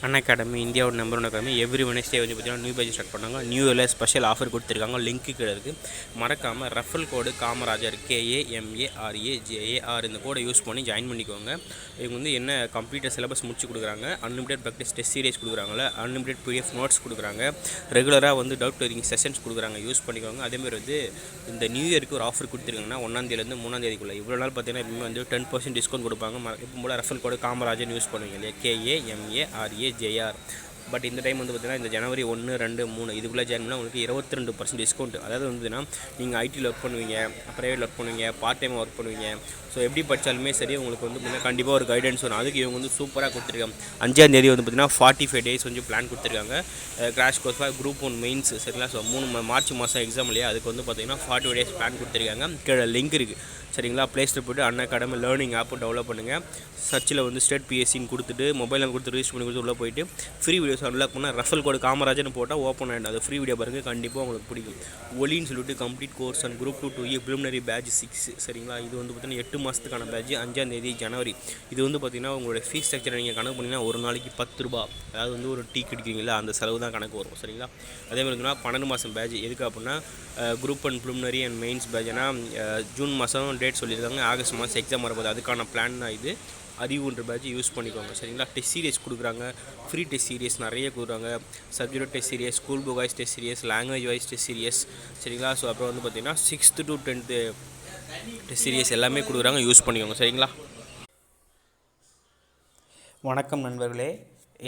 An academy இந்தியாவோட number one academy. Every Wednesday வந்து பார்த்தீங்கன்னா நியூ பேஜ் ஸ்டார்ட் பண்ணாங்க. நியூ இயரில் ஸ்பெஷல் ஆஃபர் கொடுத்துருக்காங்க. லிங்க்கு கீழே இருக்குது. மறக்காமல் ரெஃபரல் கோடு காமராஜர் KAMARAJAR இந்த கோடை யூஸ் பண்ணி ஜாயின் பண்ணிக்கோங்க. இவங்க வந்து என்ன கம்ப்யூட்டர் சிலபஸ் முடிச்சு கொடுக்குறாங்க, அன்லிமிடெட் ப்ராக்டிஸ் டெஸ்ட் சீரிஸ் கொடுக்குறாங்களே, அன்லிமிடெட் PDF நோட்ஸ் கொடுக்குறாங்க, ரெகுலராக வந்து டவுட் கிளியரிங் செஷன்ஸ் கொடுக்குறாங்க. யூஸ் பண்ணிக்கோங்க. அதேமாதிரி வந்து இந்த நியூ இயருக்கு ஒரு ஆஃபர் கொடுத்துருக்காங்கன்னா 1ஆந்தேதிலேருந்து 3ஆந்தேதிக்குள்ளே இவ்வளோ நாள் பார்த்தீங்கன்னா எப்பவுமே வந்து 10% டிஸ்கவுண்ட் கொடுப்பாங்க. இப்போ போல் ரெஃபரல் கோடு காமராஜர் யூஸ் பண்ணுவீங்க இல்லையா, KAMARAJR. பட் இந்த டைம் வந்து பார்த்தீங்கன்னா இந்த ஜனவரி 1, 2, 3 இதுக்குள்ளே ஜாயின் பண்ணால் உங்களுக்கு 22% டிஸ்கவுண்ட். அதாவது வந்துன்னா நீங்கள் ஐடியில் ஒர்க் பண்ணுவீங்க, ப்ரைவேட்டில் ஒர்க் பண்ணுவீங்க, பார்ட் டைமாக ஒர்க் பண்ணுவீங்க. ஸோ எப்படி படித்தாலுமே சரி உங்களுக்கு வந்து பார்த்தீங்கன்னா கண்டிப்பாக ஒரு கைடன்ஸ் வரும். அதுக்கு இவங்க வந்து சூப்பராக கொடுத்துருக்காங்க. 5ஆந்தேதி வந்து பார்த்தீங்கன்னா 45 டேஸ் வந்து பிளான் கொடுத்துருக்காங்க. கிராஷ் கோர்ஸ் குரூப் 1 மெயின்ஸ் சரிங்களா. ஸோ மார்ச் மாதம் எக்ஸாம் இல்லையா, அதுக்கு வந்து பார்த்தீங்கன்னா 45 டேஸ் பிளான் கொடுத்துருக்காங்க. கீழே லிங்க் இருக்குது சரிங்களா. ப்ளே ஸ்டோர் போய்ட்டு an academy learning app develop பண்ணுங்கள். சர்ச்சில் வந்து ஸ்டேட் PSCன்னு கொடுத்துட்டு மொபைல் நம்பர் கொடுத்து ரிஜிஸ்டர் பண்ணி கொடுத்து உள்ளே போயிட்டு ஃப்ரீ வீடியோஸ் அன்லாக் பண்ணால் ரெஃபரல் கோடு காமராஜர்னு போட்டால் ஓப்பன் ஆகிடும். அது ஃப்ரீ வீடியோ பாருங்கள், கண்டிப்பாக உங்களுக்கு பிடிக்கும். ஒலின்னு சொல்லிட்டு complete course and group 2 2E preliminary batch 6 சரிங்களா. இது வந்து பார்த்தீங்கன்னா 8 மாதத்துக்கான பேட்ச். 5ஆந்தேதி ஜனவரி. இது வந்து பார்த்தீங்கன்னா உங்களோட ஃபீஸ் ஸ்ட்ரக்சரை நீங்கள் கணக்கு பண்ணிங்கன்னா ஒரு நாளைக்கு 10 ரூபா, அதாவது வந்து ஒரு டீ குடிக்கிறீங்களா அந்த செலவு தான் கணக்கு வரும் சரிங்களா. அதே மாதிரி 12 மாதம் பேட்ச். எதுக்கு அப்படின்னா group and preliminary and mains பேட்ச்னா ஜூன் மாதம் டேட் சொல்லியிருக்காங்க, ஆகஸ்ட் மாதம் எக்ஸாம் வரப்போகுது. அதுக்கான பிளான் தான் இது. அறிவுன்ற பேட்ச் யூஸ் பண்ணிக்கோங்க சரிங்களா. டெஸ்ட் சீரியஸ் கொடுக்குறாங்க, ஃப்ரீ டெஸ்ட் சீரியஸ் நிறைய கொடுக்குறாங்க. Subject test series, school book wise test series, language wise test series சரிங்களா. ஸோ அப்புறம் வந்து பார்த்திங்கன்னா 6th to 10th test serious எல்லாமே கொடுக்குறாங்க. யூஸ் பண்ணிக்கோங்க சரிங்களா. வணக்கம் நண்பர்களே.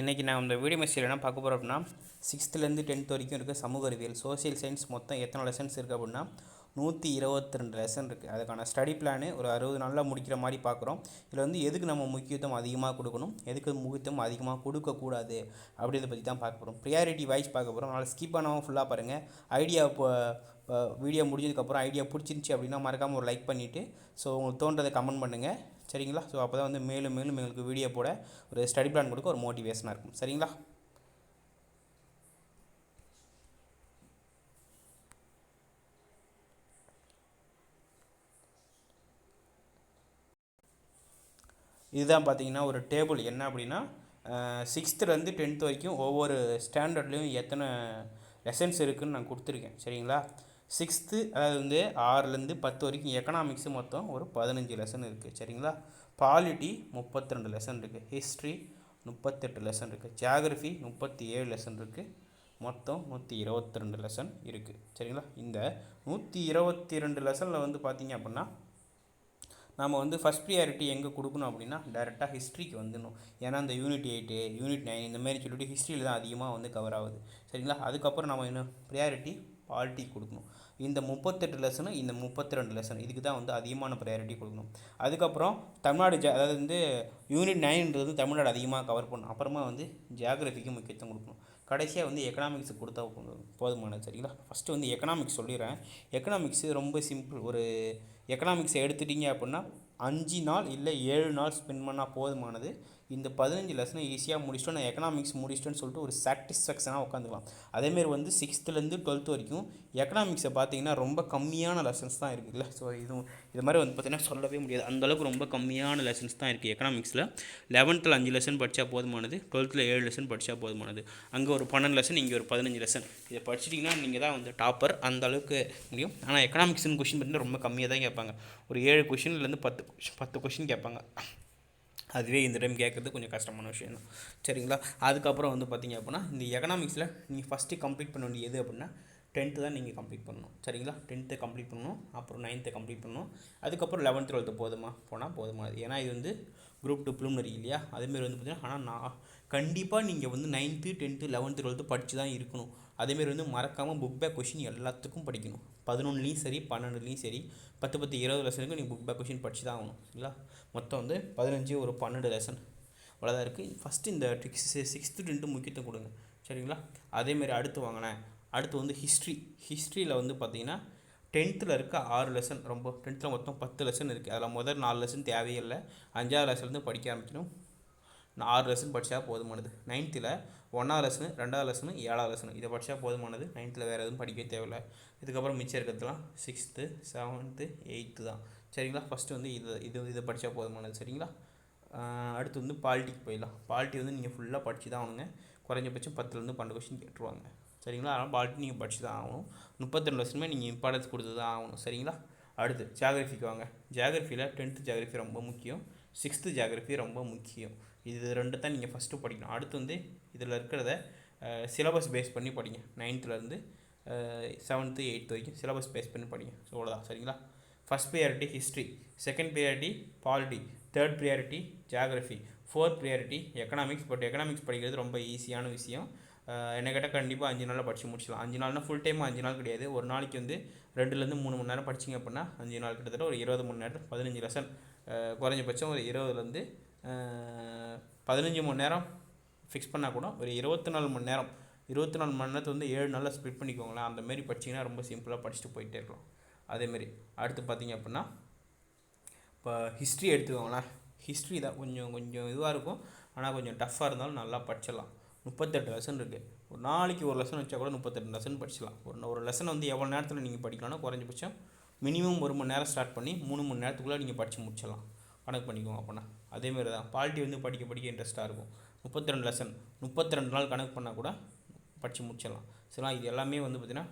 இன்றைக்கி நான் இந்த வீடியோ மெசேஜ் என்ன பார்க்க போகிறோம் அப்படின்னா 6th-லேருந்து 10th வரைக்கும் இருக்குது சமூக அறிவியல் சோசியல் சயின்ஸ். மொத்தம் எத்தனை லெசன்ஸ் இருக்குது அப்படின்னா 122 லெசன் இருக்குது. அதுக்கான ஸ்டடி பிளானு ஒரு 60 நாளில் முடிக்கிற மாதிரி பார்க்குறோம். இதில் வந்து எதுக்கு நம்ம முக்கியத்துவம் அதிகமாக கொடுக்கணும், எதுக்கு முக்கியத்துவம் அதிகமாக கொடுக்கக்கூடாது அப்படின்றத பற்றி தான் பார்க்க போகிறோம். ப்ரியாரிட்டி வைஸ் பார்க்க போகிறோம். அதனால் ஸ்கிப் பண்ணாமல் ஃபுல்லாக பாருங்கள். ஐடியா இப்போ வீடியோ முடிஞ்சதுக்கப்புறம் ஐடியா பிடிச்சிருந்துச்சி அப்படின்னா மறக்காமல் ஒரு லைக் பண்ணிவிட்டு ஸோ உங்களுக்கு தோன்றதை கமெண்ட் பண்ணுங்கள் சரிங்களா. ஸோ அப்போ தான் வந்து மேலும் மேலும் எங்களுக்கு வீடியோ போட ஒரு ஸ்டடி பிளான் கொடுக்க ஒரு மோட்டிவேஷனாக இருக்கும் சரிங்களா. இதுதான் பார்த்தீங்கன்னா ஒரு டேபிள் என்ன அப்படின்னா 6th-லேருந்து 10th வரைக்கும் ஒவ்வொரு ஸ்டாண்டர்ட்லேயும் எத்தனை லெசன்ஸ் இருக்குதுன்னு நான் கொடுத்துருக்கேன் சரிங்களா. 6th அதாவது வந்து 6லேருந்து 10 வரைக்கும் எக்கனாமிக்ஸு மொத்தம் ஒரு 15 லெசன் இருக்குது சரிங்களா. பாலிட்டி 32 லெசன் இருக்குது, ஹிஸ்ட்ரி 38 லெசன் இருக்குது, ஜியாகிரஃபி 37 லெசன் இருக்குது, மொத்தம் 122 லெசன் இருக்குது சரிங்களா. இந்த 122 லெசனில் வந்து பார்த்திங்க அப்படின்னா நம்ம வந்து ஃபஸ்ட் ப்ரியாரிட்டி எங்கே கொடுக்கணும் அப்படின்னா டேரெக்டாக ஹிஸ்ட்ரிக்கு வந்துடணும். ஏன்னா இந்த யூனிட் 8 யூனிட் 9 இந்த மாதிரி சொல்லிட்டு ஹிஸ்ட்ரியில் தான் அதிகமாக வந்து கவர் ஆகுது சரிங்களா. அதுக்கப்புறம் நம்ம என்ன ப்ரியாரிட்டி பாலிட்டி கொடுக்கணும். இந்த 38 லெசனு இந்த 32 லெசன் இதுக்கு தான் வந்து அதிகமான ப்ரையாரிட்டி கொடுக்கணும். அதுக்கப்புறம் தமிழ்நாடு அதாவது வந்து யூனிட் 9ன்றது தமிழ்நாடு அதிகமாக கவர் பண்ணணும். அப்புறமா வந்து ஜியாகிரஃபிக்கு முக்கியத்துவம் கொடுக்கணும். கடைசியாக வந்து எக்கனாமிக்ஸ் கொடுத்தா போதுமானது சரிங்களா. ஃபஸ்ட்டு வந்து எக்கனாமிக்ஸ் சொல்லிடுறேன். எக்கனாமிக்ஸு ரொம்ப சிம்பிள். ஒரு எக்கனாமிக்ஸை எடுத்துட்டிங்க அப்படின்னா 5 நாள் இல்லை 7 நாள் ஸ்பெண்ட் பண்ணால் போதுமானது. இந்த 15 லெசனை ஈஸியாக முடிச்சுட்டு நான் எக்கனாமிக்ஸ் முடிச்சிட்டேன்னு சொல்லிட்டு ஒரு சாட்டிஸ்ஃபேக்ஷனாக உட்காந்துக்கலாம். அதேமாரி வந்து 6th-லேருந்து 12th வரைக்கும் எக்கனாமிக்ஸை பார்த்தீங்கன்னா ரொம்ப கம்மியான லெசன்ஸ் தான் இருக்குதுல்ல. ஸோ இது மாதிரி வந்து பார்த்திங்கன்னா சொல்லவே முடியாது, அந்தளவுக்கு ரொம்ப கம்மியான லெசன்ஸ் தான் இருக்குது எக்கனாமிக்ஸில். 11th 5 லெசன் படித்தா போதுமானது, 12th 7 லெசன் படித்தா போதுமானது. அங்கே ஒரு 12 லெசன், இங்கே ஒரு 15 லெசன். இதை படிச்சிட்டிங்கன்னா நீங்கள் தான் வந்து டாப்பர், அந்த அளவுக்கு முடியும். ஆனால் எக்கனாமிக்ஸ்னு கொஷின் பார்த்திங்கன்னா ரொம்ப கம்மியாக தான் கேட்பாங்க. ஒரு 7 கொஷின்லேருந்து 10 கொஷின் கேட்பாங்க. அதுவே இந்த டைம் கேட்குறது கொஞ்சம் கஷ்டமான விஷயம் தான் சரிங்களா. அதுக்கப்புறம் வந்து பார்த்திங்க அப்படின்னா இந்த எக்கனாமிக்ஸில் நீங்கள் ஃபஸ்ட்டு கம்ப்ளீட் பண்ண வேண்டியது எது அப்படின்னா 10th தான் நீங்கள் கம்ப்ளீட் பண்ணணும் சரிங்களா. 10th கம்ப்ளீட் பண்ணணும், அப்புறம் 9th கம்ப்ளீட் பண்ணணும், அதுக்கப்புறம் 11th 12th போதுமானது. ஏன்னா இது வந்து குரூப் 2 ப்ரிலிமினரி இல்லையா. அதேமாரி வந்து பார்த்திங்கன்னா ஆனால் நான் கண்டிப்பாக நீங்கள் வந்து 9th 10th 11th 12th படித்து தான் இருக்கணும். அதேமாரி வந்து மறக்காமல் புக் பேக் கொஷின் எல்லாத்துக்கும் படிக்கணும். 11லேயும் சரி 12லேயும் சரி 10 10 20 லெசனுக்கு நீங்கள் புக் பேக் கொஷின் படித்து தான் ஆகணும் சரிங்களா. மொத்தம் வந்து 15 ஒரு 12 லெசன் அவ்வளோதான் இருக்குது. ஃபஸ்ட்டு இந்த 6th 10th முக்கியத்துவம் கொடுங்க சரிங்களா. அதேமாரி அடுத்து வந்து ஹிஸ்ட்ரியில் வந்து பார்த்திங்கன்னா 10th இருக்க 6 லெசன் ரொம்ப 10th மொத்தம் 10 லெசன் இருக்குது. அதில் முதல் 4 லெசன் தேவையில்லை. 5ஆவது லெசன்லேருந்து படிக்க ஆரம்பிக்கணும். 6 லெசன் படித்தா போதுமானது. 9th 1ஆவது லெசனு 2ஆவது லெசனு 7ஆவது லெசனு இதை படித்தா போதுமானது. 9th வேறு எதுவும் படிக்க தேவையில்லை. இதுக்கப்புறம் மிச்சம் இருக்கிறதுலாம் 6th 7th 8th தான் சரிங்களா. ஃபஸ்ட்டு வந்து இதை படித்தா போதுமானது சரிங்களா. அடுத்து வந்து பாலிட்டிக்கு போயிடலாம். பாலிட்டி வந்து நீங்கள் ஃபுல்லாக படித்து தான் ஆகணுங்க. குறைஞ்சபட்சம் 10லேருந்து 12 கொஸ்டின் கேட்டுருவாங்க. சரிங்களா? அதனால் பாலிட்டி நீங்கள் படித்து தான் ஆகணும். 32 லெசனுமே நீங்கள் இம்பார்ட்டன்ஸ் கொடுத்து தான் ஆகணும். சரிங்களா? அடுத்து ஜியாகிரஃபிக்கு வாங்க. ஜியாகிரஃபியில் 10th ஜியாகிரஃபி ரொம்ப முக்கியம், 6th ஜியாகிரஃபி ரொம்ப முக்கியம். இது ரெண்டு தான் நீங்கள் ஃபஸ்ட்டு படிக்கணும். அடுத்து வந்து இதில் இருக்கிறத சிலபஸ் பேஸ் பண்ணி படிங்க. 9th 7th 8th வரைக்கும் சிலபஸ் பேஸ் பண்ணி படிங்க. ஸோ அவ்வளோதான். சரிங்களா? First priority history, second priority polity, third priority geography, fourth priority economics. But economics படிக்கிறது ரொம்ப ஈஸியான விஷயம். என்ன கேட்டால் கண்டிப்பாக 5 நாளில் படித்து முடிச்சிடலாம். 5 நாள்னால் ஃபுல் டைம் 5 நாள் கிடையாது. ஒரு நாளைக்கு வந்து 2லேருந்து 3 மணி நேரம் படிச்சிங்க அப்படின்னா 5 நாள் கிட்டத்தட்ட ஒரு 20 மணி நேரம், 15 லெசன். குறைஞ்சபட்சம் ஒரு 20லேருந்து 15 மணி நேரம் ஃபிக்ஸ் பண்ணால் கூட ஒரு 24 மணி நேரம், 24 மணி நேரத்தை வந்து 7 நாளில் ஸ்ப்ளிட் பண்ணிக்கோங்களேன். அந்தமாரி படிச்சிங்கன்னா ரொம்ப சிம்பிளாக படிச்சுட்டு போயிட்டே இருக்கலாம். அதேமாரி அடுத்து பார்த்திங்க அப்படின்னா இப்போ ஹிஸ்ட்ரி எடுத்துக்கோங்களேன். ஹிஸ்ட்ரி தான் கொஞ்சம் இதுவாக இருக்கும், ஆனால் கொஞ்சம் டஃப்பாக இருந்தாலும் நல்லா படிச்சிடலாம். 38 லெசன் இருக்குது. ஒரு நாளைக்கு ஒரு லெசன் வச்சா கூட 38 லெசன் படிச்சிடலாம். ஒரு லெசன் வந்து எவ்வளோ நேரத்தில் நீங்கள் படிக்கலாம்னா குறைஞ்சபட்சம் மினிமம் 1 மணி நேரம் ஸ்டார்ட் பண்ணி 3 மணி நேரத்துக்குள்ளே நீங்கள் படித்து முடிச்சிடலாம். கணக்கு பண்ணிக்கோங்க. அப்போனா அதேமாரி தான் பாலிட்டி வந்து படிக்க இன்ட்ரெஸ்ட்டாக இருக்கும். 32 லெசன் 32 நாள் கணக்கு பண்ணால் கூட படித்து முடிச்சிடலாம். சரிங்களா? இது எல்லாமே வந்து பார்த்திங்கன்னா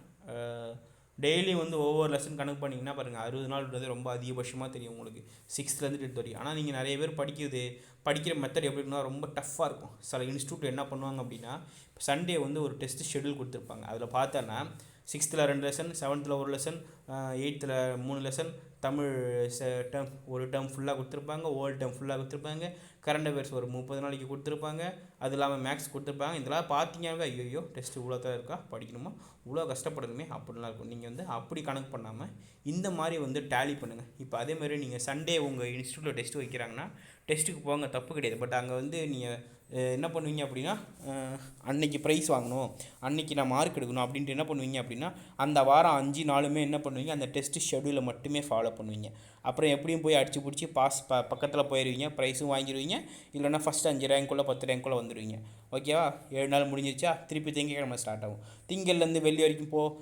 டெய்லி வந்து ஒவ்வொரு லெசன் கணக்கு பண்ணிங்கன்னா பாருங்கள் 60 நாள்ன்றது ரொம்ப அதிகபட்சமாக தெரியும் உங்களுக்கு 6th 10th வரைக்கும். ஆனால் நீங்கள் நிறைய பேர் படிக்கிற மெத்தட் எப்படி இருக்குன்னா ரொம்ப டஃப்பாக இருக்கும். சில இன்ஸ்டியூட் என்ன பண்ணுவாங்க அப்படின்னா சண்டே வந்து ஒரு டெஸ்ட் ஷெடியூல் கொடுத்துருப்பாங்க. அதில் பார்த்தோன்னா 6th 2 lesson, 7th 1 lesson, 8th 3 lesson, Tamil term ஒரு டேர்ம் ஃபுல்லாக கொடுத்துருப்பாங்க, ஓல்டு டேர்ம் ஃபுல்லாக கொடுத்துருப்பாங்க, கரண்ட் அஃபேர்ஸ் ஒரு 30 நாளைக்கு கொடுத்துருப்பாங்க, அது இல்லாமல் மேக்ஸ் கொடுத்துருப்பாங்க. இதெல்லாம் பார்த்தீங்கன்னாவே ஐயோ டெஸ்ட் இவ்வளோ தான் இருக்கா, படிக்கணுமா, இவ்வளோ கஷ்டப்படணுமே அப்படின்லாம் இருக்கும். நீங்கள் வந்து அப்படி கணக்கு பண்ணாமல் இந்த மாதிரி வந்து டேலி பண்ணுங்கள். இப்போ அதேமாதிரி நீங்கள் சண்டே உங்கள் இன்ஸ்டியூட்டில் டெஸ்ட் வைக்கிறாங்கன்னா டெஸ்ட்டுக்கு போங்க, தப்பு கிடையாது. பட் அங்கே வந்து நீங்கள் என்ன பண்ணுவீங்க அப்படின்னா அன்றைக்கி ப்ரைஸ் வாங்கணும், அன்றைக்கி நான் மார்க் எடுக்கணும் அப்படின்ட்டு என்ன பண்ணுவீங்க அப்படின்னா அந்த வாரம் 5 நாளுமே என்ன பண்ணுவீங்க, அந்த டெஸ்ட் ஷெடியூலை மட்டுமே ஃபாலோ பண்ணுவீங்க. அப்புறம் எப்படியும் போய் அடித்து பிடிச்சி பக்கத்தில் போயிடுவீங்க, ப்ரைஸும் வாங்கிடுவீங்க. இல்லைனா ஃபஸ்ட் 5 ரேங்க்குள்ளே 10 ரேங்க்குள்ளே வந்துடுவீங்க. ஓகேவா? 7 நாள் முடிஞ்சிருச்சா, திருப்பி திங்கக்கிழமை ஸ்டார்ட் ஆகும். திங்கள்லேருந்து வெள்ளி வரைக்கும்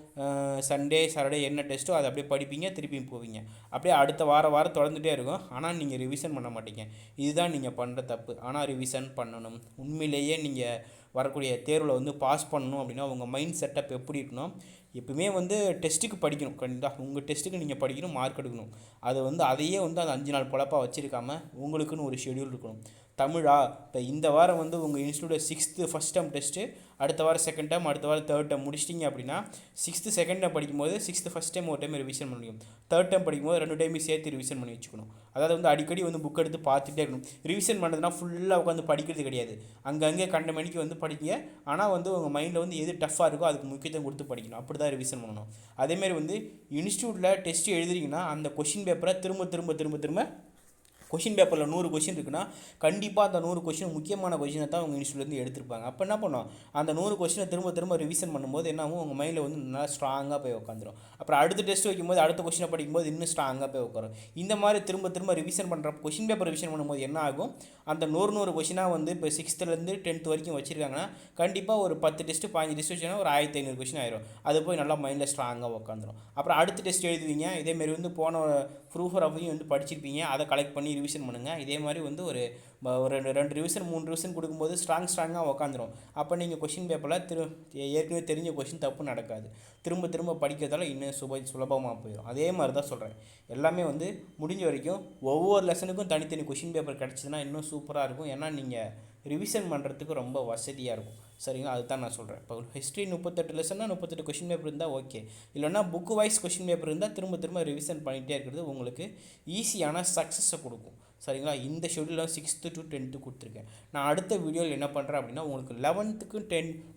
சண்டே சாட்டர்டே என்ன டெஸ்ட்டோ அதை அப்படியே படிப்பீங்க, திருப்பியும் போவீங்க. அப்படியே அடுத்த வாரம் தொடர்ந்துகிட்டே இருக்கும். ஆனால் நீங்கள் ரிவிஷன் பண்ண மாட்டீங்க. இதுதான் நீங்கள் பண்ணுற தப்பு. ஆனால் ரிவிஷன் பண்ணணும். உண்மையிலேயே நீங்கள் வரக்கூடிய தேர்வில் வந்து பாஸ் பண்ணணும் அப்படின்னா உங்கள் மைண்ட் செட்டப் எப்படி இருக்கணும், எப்பவுமே வந்து டெஸ்ட்டுக்கு படிக்கணும். கண்டிப்பாக உங்கள் டெஸ்ட்டுக்கு நீங்கள் படிக்கணும், மார்க் எடுக்கணும். அது வந்து அதையே வந்து அந்த 5 நாள் பொழப்பாக வச்சுருக்காமல் உங்களுக்குன்னு ஒரு ஷெடியூல் இருக்கணும். தமிழா இப்போ இந்த வாரம் வந்து உங்கள் இன்ஸ்டியூட்டில் 6th ஃபஸ்ட் டேர்ம் டெஸ்ட்டு, அடுத்த வாரம் செகண்ட் டேர்ம், அடுத்த வாரம் தேர்ட் டேர்ம் முடிச்சிட்டிங்க அப்படின்னா 6th செகண்ட் டேர்ம் படிக்கும்போது 6th ஃபஸ்ட் டைம் ஒரு டைம் ரிவிஷன் பண்ண முடியும். தேர்ட் டேர்ம் படிக்கும்போது 2 டைமே சேர்த்து ரிவிஷன் பண்ணி வச்சுக்கணும். அதாவது வந்து அடிக்கடி வந்து புக் எடுத்து பார்த்துட்டே இருக்கணும். ரிவிஷன் பண்ணுறதுனா ஃபுல்லாக உட்காந்து படிக்கிறது கிடையாது. அங்கங்கே கண்ட மணிக்கு வந்து படிங்க. ஆனால் வந்து உங்கள் மைண்டில் வந்து எது டஃப்பாக இருக்கோ அதுக்கு முக்கியத்துவம் கொடுத்து படிக்கணும். அப்படி தான் ரிவிஷன் பண்ணணும். அதேமாரி வந்து இன்ஸ்டியூட்டில் டெஸ்ட்டு எழுதுறீங்கன்னா அந்த கொஷின் பேப்பரை திரும்ப கொஷின் பேப்பரில் 100 கொஷின் இருக்குன்னா கண்டிப்பாக அந்த 100 கொஷின் முக்கியமான கொஷினை தான் உங்கள் இன்ஸ்டியூட்லேருந்து எடுத்திருப்பாங்க. அப்போ என்ன பண்ணுவோம், அந்த 100 கொஷினை திரும்ப ரிவிஷன் பண்ணும்போது என்ன ஆகும், உங்கள் மைண்டில் வந்து நல்லா ஸ்ட்ராங்காக போய் உட்காந்துரும். அப்புறம் அடுத்த டெஸ்ட் வைக்கும்போது அடுத்த கொஷினை படிக்கும்போது இன்னும் ஸ்ட்ராங்காக போய் உட்காரும். இந்த மாதிரி திரும்ப ரிவிஷன் பண்ணுற கொஷின் பேப்பர் ரிவிஷன் பண்ணும்போது என்ன ஆகும், அந்த 100 கொஷினாக வந்து இப்போ 6th 10th வரைக்கும் வச்சுருக்காங்கன்னா கண்டிப்பாக ஒரு 10 டெஸ்ட்டு 15 டெஸ்ட் வச்சுன்னா ஒரு 1500 கொஷின் ஆயிரும். அது போய் நல்லா மைண்டில் ஸ்ட்ராங்காக உட்காந்துரும். அப்புறம் அடுத்த டெஸ்ட் எழுதுவீங்க. இதேமாரி வந்து போன ப்ரூஃப் ஆஃபையும் வந்து படிச்சிருப்பீங்க, அதை கலெக்ட் பண்ணி ரிவிஷன் பண்ணுங்கள். இதே மாதிரி வந்து ஒரு 2 ரிவிஷன் 3 ரிவிஷன் கொடுக்கும்போது ஸ்ட்ராங்காக உக்காந்துரும். அப்போ நீங்கள் கொஷின் பேப்பரில் ஏற்கனவே தெரிஞ்ச கொஷின் தப்பு நடக்காது. திரும்ப படிக்கிறதால இன்னும் சுலபமாக போயிடும். அதே மாதிரி தான் சொல்கிறேன். எல்லாமே வந்து முடிஞ்ச வரைக்கும் ஒவ்வொரு லெசனுக்கும் தனித்தனி கொஷின் பேப்பர் கிடச்சிதுன்னா இன்னும் சூப்பராக இருக்கும். ஏன்னா நீங்கள் ரிவிஷன் பண்ணுறதுக்கு ரொம்ப வசதியாக இருக்கும். சரிங்களா? அதுதான் நான் சொல்கிறேன். இப்போ ஹிஸ்ட்ரி 38 லெசன்னா 38 கொஷின் பேப்பர் இருந்தால் ஓகே. இல்லைனா புக்கு வைஸ் கொஷின் பேப்பர் இருந்தால் திரும்ப ரிவிஷன் பண்ணிகிட்டே இருக்கிறது உங்களுக்கு ஈஸியான சக்ஸஸை கொடுக்கும். சரிங்களா? இந்த ஷெடியூலில் 6th to 10th கொடுத்துருக்கேன். நான் அடுத்த வீடியோவில் என்ன பண்ணுறேன் அப்படின்னா உங்களுக்கு 11th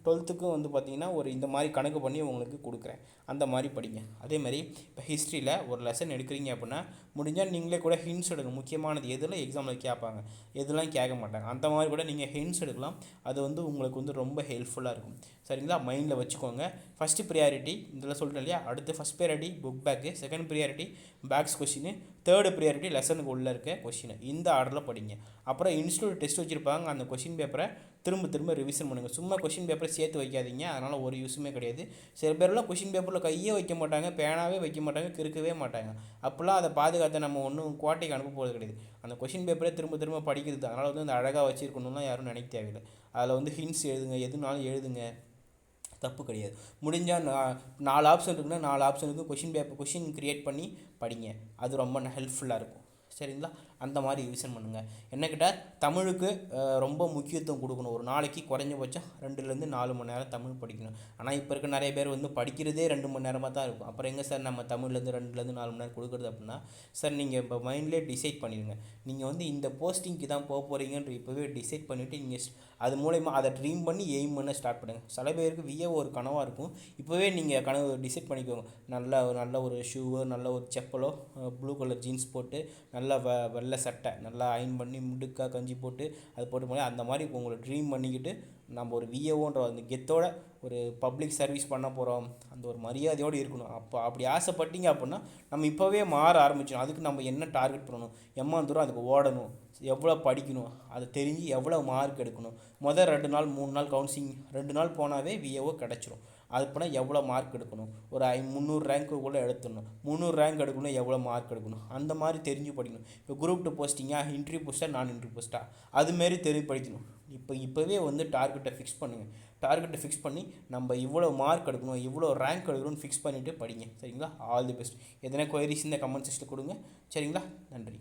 12th வந்து பார்த்திங்கன்னா ஒரு இந்த மாதிரி கணக்கு பண்ணி உங்களுக்கு கொடுக்குறேன். அந்த மாதிரி படிங்க. அதேமாதிரி இப்போ ஹிஸ்ட்ரியில் ஒரு லெசன் எடுக்கிறீங்க அப்படின்னா முடிஞ்சால் நீங்களே கூட ஹிண்ட்ஸ் எடுங்க. முக்கியமானது எதில் எக்ஸாமில் கேட்பாங்க, எதுலாம் கேட்க மாட்டாங்க, அந்த மாதிரி கூட நீங்கள் ஹிண்ட்ஸ் எடுக்கலாம். அது வந்து உங்களுக்கு வந்து ரொம்ப ஹெல்ப்ஃபுல்லாக இருக்கும். சரிங்களா? மைண்டில் வச்சுக்கோங்க. ஃபஸ்ட்டு ப்ரியாரிட்டி இதில் சொல்லிட்டேன் இல்லையா, அடுத்து first priority book back, second priority backs question, third priority லெசனுக்கு உள்ளே இருக்க கொஷின். இந்த ஆர்டரில் படிங்க. அப்புறம் இன்ஸ்டியூட் டெஸ்ட் வச்சுருப்பாங்க, அந்த கொஷின் பேப்பரை திரும்ப திரும்ப ரிவிஷன் பண்ணுங்கள். சும்மா கொஷின் பேப்பரை சேர்த்து வைக்காதீங்க, அதனால் ஒரு யூஸுமே கிடையாது. சில பேர்லாம் கொஷின் பேப்பரில் கையே வைக்க மாட்டாங்க, பேனாவே வைக்க மாட்டாங்க, கிறுக்கவே மாட்டாங்க. அப்போல்லாம் அதை பாதுகாத்த நம்ம ஒன்றும் கோட்டைக்கு அனுப்ப போகிறது கிடையாது. அந்த கொஷின் பேப்பரை திரும்ப திரும்ப படிக்கிறது, அதனால் வந்து அந்த அழகாக வச்சுருக்கணும்லாம் யாரும் நினைக்க தேவையில்லை. அதில் வந்து ஹிண்ட்ஸ் எழுதுங்க, எதுனாலும் எழுதுங்க, தப்பு கிடையாது. முடிஞ்சால் 4 ஆப்ஷன் இருக்குன்னா 4 ஆப்ஷனுக்கு கொஷின் க்ரியேட் பண்ணி படிங்க, அது ரொம்ப ஹெல்ப்ஃபுல்லாக இருக்கும். சரிங்களா? அந்த மாதிரி ரிவிஷன் பண்ணுங்கள். என்னக்கிட்ட தமிழுக்கு ரொம்ப முக்கியத்துவம் கொடுக்கணும். ஒரு நாளைக்கு குறைஞ்சபட்சம் 2லேருந்து 4 மணி நேரம் தமிழ் படிக்கணும். ஆனால் இப்போ இருக்க நிறைய பேர் வந்து படிக்கிறதே 2 மணி நேரமாக தான் இருக்கும். அப்புறம் எங்கே சார் நம்ம தமிழ்லேருந்து 2லேருந்து 4 மணி நேரம் கொடுக்குறது அப்படின்னா, சார் நீங்கள் இப்போ மைண்ட்லேயே டிசைட் பண்ணிடுங்க. நீங்கள் வந்து இந்த போஸ்டிங்க்கு தான் போக போகிறீங்கன்ற இப்போவே டிசைட் பண்ணிவிட்டு நீங்கள் அது மூலயமா அதை ட்ரீம் பண்ணி எய்ம் பண்ண ஸ்டார்ட் பண்ணுங்கள். சில பேருக்கு விஏ ஒரு கனவாக இருக்கும். இப்போவே நீங்கள் கனவு டிசைட் பண்ணிக்கோங்க. நல்ல ஒரு ஷூவோ, நல்ல ஒரு செப்பலோ, ப்ளூ கலர் ஜீன்ஸ் போட்டு, நல்ல வெள்ளை சட்டை நல்லா அயன் பண்ணி முடுக்காக கஞ்சி போட்டு அது போட்டு போனால் அந்த மாதிரி உங்களை ட்ரீம் பண்ணிக்கிட்டு நம்ம ஒரு விஏஓன்ற அந்த கெத்தோட ஒரு பப்ளிக் சர்வீஸ் பண்ண போகிறோம், அந்த ஒரு மரியாதையோடு இருக்கணும். அப்படி ஆசைப்பட்டீங்க அப்படின்னா நம்ம இப்போவே மாற ஆரம்பிச்சிடும். அதுக்கு நம்ம என்ன டார்கெட் பண்ணணும், எம்மா தூரம் அதுக்கு ஓடணும், எவ்வளோ படிக்கணும், அதை தெரிஞ்சு எவ்வளோ மார்க் எடுக்கணும். 2 நாள் 3 நாள் கவுன்சிலிங் 2 நாள் போனாவே விஏஓ கிடச்சிரும். அது போனால் எவ்வளோ மார்க் எடுக்கணும், ஒரு 300 ரேங்க்குள்ளே எடுத்துடணும். 300 ரேங்க் எடுக்கணும், எவ்வளோ மார்க் எடுக்கணும், அந்த மாதிரி தெரிஞ்சு படிக்கணும். இப்போ குரூப் 2 போஸ்டிங்காக, இன்டர்வியூ போஸ்ட்டாக, நான் இன்டர்வியூ போஸ்ட்டாக, அதுமாரி தெரிஞ்சு படிக்கணும். இப்போவே வந்து டார்கெட்டை ஃபிக்ஸ் பண்ணுங்கள். டார்கெட்டை ஃபிக்ஸ் பண்ணி நம்ம இவ்வளோ மார்க் எடுக்கணும், இவ்வளோ ரேங்க் எடுக்கணும்னு ஃபிக்ஸ் பண்ணிவிட்டு படிங்க. சரிங்களா? All the best. எதனா கொயரிஸ் இந்த கமெண்ட் செக்ஷனில் கொடுங்க. சரிங்களா? நன்றி.